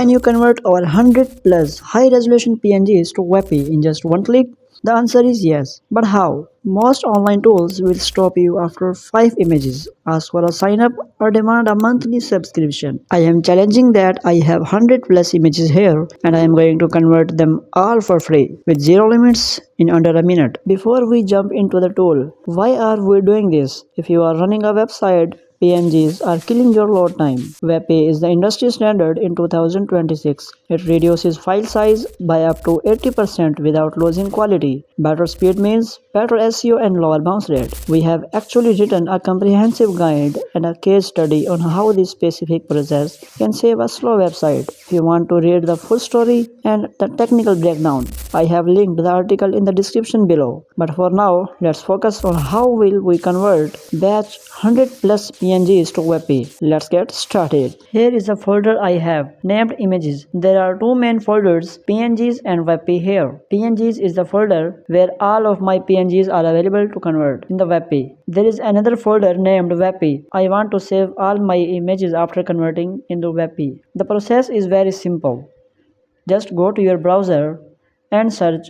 Can you convert over 100 plus high-resolution PNGs to WebP in just one click? The answer is yes. But how? Most online tools will stop you after 5 images, ask for a sign up, or demand a monthly subscription. I am challenging that. I have 100 plus images here and I am going to convert them all for free with zero limits in under a minute. Before we jump into the tool, why are we doing this? If you are running a website, PNGs are killing your load time. WebP is the industry standard in 2026. It reduces file size by up to 80% without losing quality. Better speed means better SEO and lower bounce rate. We have actually written a comprehensive guide and a case study on how this specific process can save a slow website. If you want to read the full story and the technical breakdown, I have linked the article in the description below. But for now, let's focus on how will we convert batch 100 plus PNGs to WebP. Let's get started. Here is a folder I have named images. There are two main folders, PNGs and WebP here. PNGs is the folder where all of my PNGs are available to convert in the WebP. There is another folder named WebP. I want to save all my images after converting into WebP. The process is very simple. Just go to your browser and search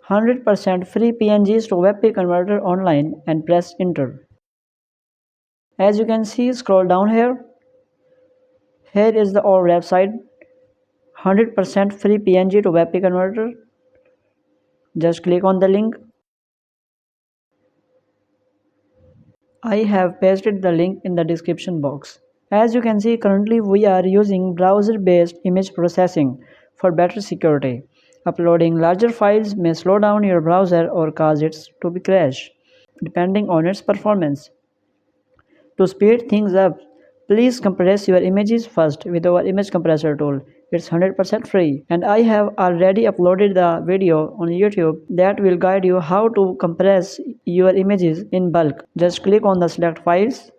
100% free PNGs to WebP Converter online and press enter. As you can see, scroll down here. Here is the our website 100% free PNG to WebP Converter. Just click on the link. I have pasted the link in the description box. As you can see, currently we are using browser-based image processing for better security. Uploading larger files may slow down your browser or cause it to crash, depending on its performance. To speed things up, please compress your images first with our image compressor tool. It's 100% free, and I have already uploaded the video on YouTube that will guide you how to compress your images in bulk. Just click on the select files,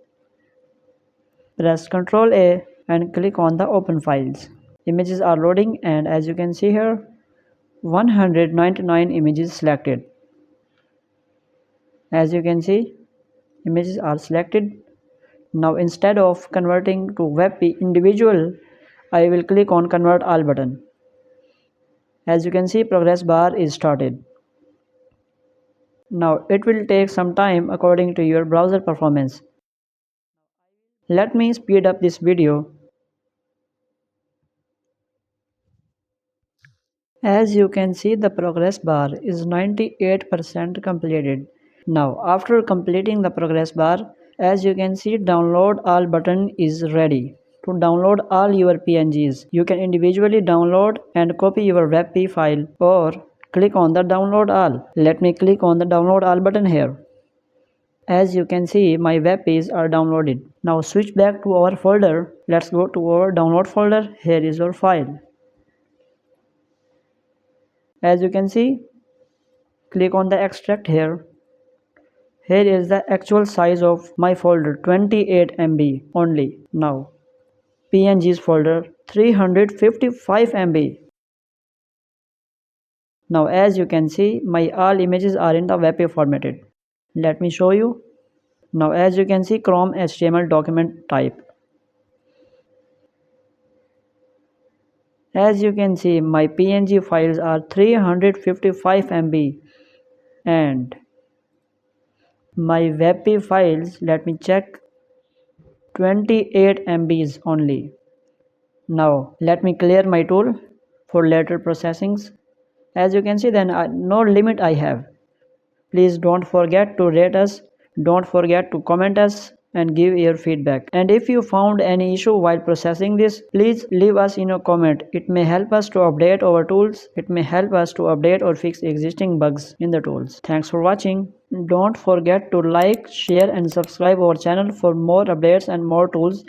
press Ctrl A and click on the open files. Images are loading, and as you can see here, 199 images selected. As you can see, images are selected. Now instead of converting to WebP individual, I will click on convert all button. As you can see, progress bar is started. Now it will take some time according to your browser performance. Let me speed up this video. As you can see, the progress bar is 98% completed. Now after completing the progress bar, as you can see, download all button is ready. To download all your PNGs, you can individually download and copy your WebP file or click on the download all. Let me click on the download all button here. As you can see, my WebPs are downloaded. Now switch back to our folder. Let's go to our download folder. Here is your file. As you can see, click on the extract here. Here is the actual size of my folder, 28 MB only. Now PNGs folder 355 MB. Now as you can see, my all images are in the WebP formatted. Let me show you. Now as you can see, Chrome HTML document type. As you can see, my PNG files are 355 MB and my WebP files, let me check, 28 MBs only. Now let me clear my tool for later processings. As you can see, then no limit I have. Please don't forget to rate us, don't forget to comment us and give your feedback. And if you found any issue while processing this, please leave us in a comment. It may help us to update our tools. It may help us to update or fix existing bugs in the tools. Thanks for watching. Don't forget to like, share and subscribe our channel for more updates and more tools